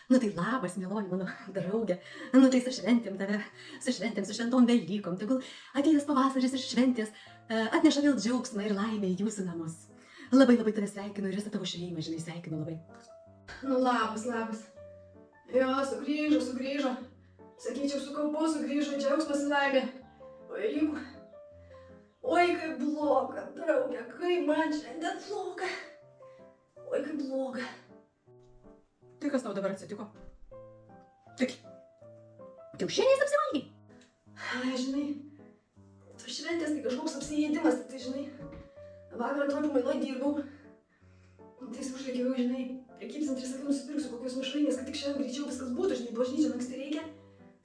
Nu tai labas, mieloji mano draugė. Nu tai su šventėm tave, su šventom Velykom. Tegul atėjęs pavasaris ir šventės atneša vėl džiaugsmą ir laimę į jūsų namus. Labai tave sveikinu ir visą tavo šeimą, žinai, sveikinu labai. Nu labas. Jo, sugrįžo. Sakyčiau, su kaupu sugrįžo džiaugsmas ir laimė. Velykų. Oi, kaip bloga, draugė, kaip man šiandien bloga. Oi, kaip bloga. Tai kas tau dabar atsitiko? Tik kiaušiniais apsivalgei? Ai, žinai, tu šventės tai kažkoks apsiėdimas, tai žinai, vakar antroj pamainoj dirbau. Tai užlėkiau, žinai, prekybcentrį sakiau, nusipirksiu kokios mišrainės, kad tik šiandien greičiau viskas būtų, žinai, bažnyčion anksti reikia.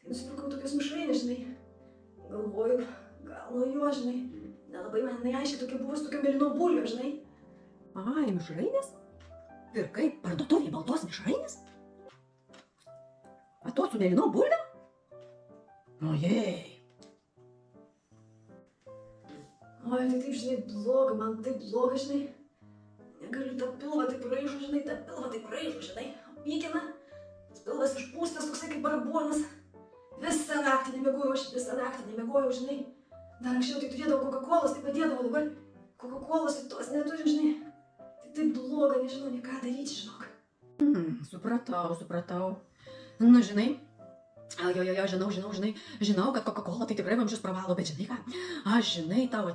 Tai nusipirkau tokios mišrainės, žinai. Galvoju, gal nuo jo, žinai, nelabai man neaiškiai tokia buvo su tokiam mėlynom bulvėm, žinai. Ai, mišrainės? Ir kaip, parduotuvėje baltos mišrainės? A to su mėlynom bulvėm? Ojei. Oi, tai taip, žinai, bloga, man taip bloga, žinai. Negaliu tą pilvą taip raižu, žinai, pykina. Tas pilvas išpūstas, toksai kaip barbonas. Visą naktį nemiegojau, žinai. Dar anksčiau tai turėdavau Coca-Colos, tai padėdavau, dabar Coca-Colos ir tos neturim, žinai. Tai taip bloga, nežinau, nei ką daryti, žinok. Supratau. Nu, žinai, žinau, kad Coca-Cola tai tikrai vamzdžius pravalo, bet žinai ką, aš tau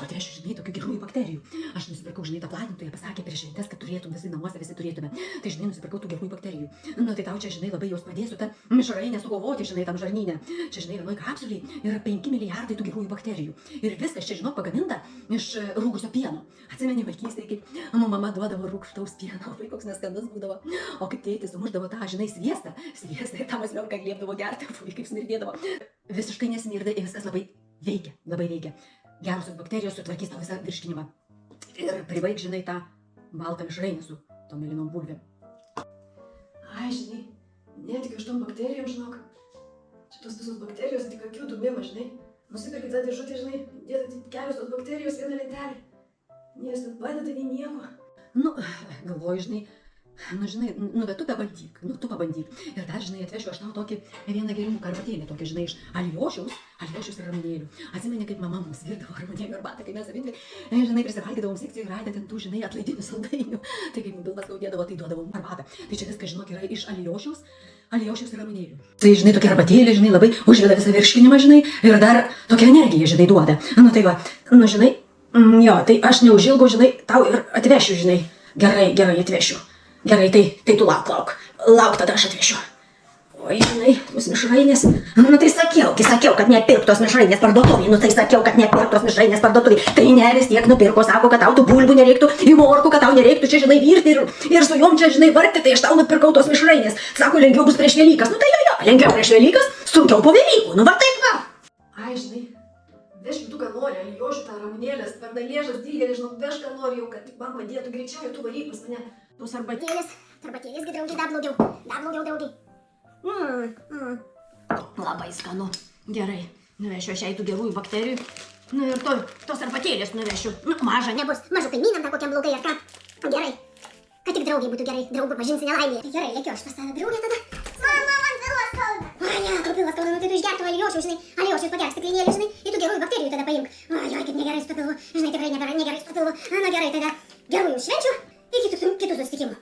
atvešiu, žinai, tokių gerųjų bakterijų. Aš nusipirkau, žinai, tą platintoją, pasakė prieš šventes, kad turėtum visi namuose, visi turėtume. Tai, žinai, nusipirkau tų gerųjų bakterijų. Nu, tai tau čia, žinai, labai jos padėsiu tą mišrainę sukovoti, žinai, tam žarnyne. Čia, žinai, vienoj kapsulėj yra 5 milijardai tų gerųjų bakterijų. Ir viskas čia, žinok, pagaminta iš rūgusio pieno. Atsimeni vaikystėje, kaip mama duodavo rūgštaus pieno, vai koks neskanus būdavo. O kaip tėtis sumušdavo tą, žinai, sviestą ir tą maslionką liepdavo gerti, kaip smirdėdavo. Visiškai nesmirda ir viskas labai veikia. Gerosios bakterijos sutvarkys tau visą virškinimą. Ir privaik, žinai, tą baltą mišrainę su tom mėlynom bulvėm. Ai, žinai, netikiu aš tom bakterijom, žinok. Čia tos visos bakterijos tik akių dūmėma, žinai. Nusipirki tą dėžutę, žinai, dėta tik kelios tos bakterijos vieną lentelę. Nei jos ten padeda, nei nieko. Nu, galvoju, žinai, bet tu pabandyk. Ir dar, žinai, atvešiu aš tau tokį vieną gėrimų arbatėlį, tokį, žinai, iš Aliošiaus ir ramunėlių. Atsimeni, kaip mama mums virdavo ramunėlių arbatą, kai mes abidvi, žinai, prisivalgydavom sekcijų ir radę ten tų, žinai, atlaidinių saldainių. Tai kaip pilvas skaudėdavo, tai duodavom arbatą. Tai čia viskas, žinok, yra iš Aliošiaus ir ramunėlių. Tai, žinai, tokia arbatėlė, žinai, labai užveda visą virškinimą, žinai, ir dar tokia energija, žinai, duoda. Nu, tai va, žinai, jo, tai aš neužilgo, žinai, tau ir atvešiu, žinai. Gerai, atvešiu. Gerai, tai tu lauk, tada aš atvešiu. Oi, žinai, tos mišrainės. Nu tai sakiau, kad nepirk tos mišrainės parduotuvėj. Tai ne, vis tiek nupirko, sako, kad tau tų bulbų nereiktų, į morkų, kad tau nereiktų čia, žinai, virti ir su jom čia, žinai, vargti, tai aš tau nupirkau tos mišrainės. Sako, lengviau bus prieš Velykas. Nu tai jo, lengviau prieš Velykas, sunkiau po Velykų. Nu va taip va. Ai, žinai, vežk tu, ką nori, Aliošių tą ramunėlės, pernalėžas, dilgelį, žinau, vežk, ką nori jau, kad man padėtų greičiau, tu varyk pas mane. Tos arbatėlės, gi draugiai, dar blogiau, draugiai. Labai skanu. Gerai, nuvešiu aš jai tų gerųjų bakterijų. Nu ir tos arbatėlės nuvešiu. Maža nebus. Mažu kaimynam, tą kokiam blogai, ar ką? Gerai. Kad tik draugiai būtų gerai, draugų pažinsi nelaimėje. Gerai, lėkiu aš pas tave draugę tada. Mama, man pilvas skauda. Ai, ne, kur pilvas skauda, nu tai tu išgertum Aliošiaus, žinai. Aliošiaus pagerk stiklinėlį, žinai, ir tų gerųjų bakterijų tada paimk. Ai, kaip negerai su tuo pilvu. Žinai, tikrai negerai su tuo pilvu. Na gerai, tada gerųjų švenčių ir kitų susitikimų.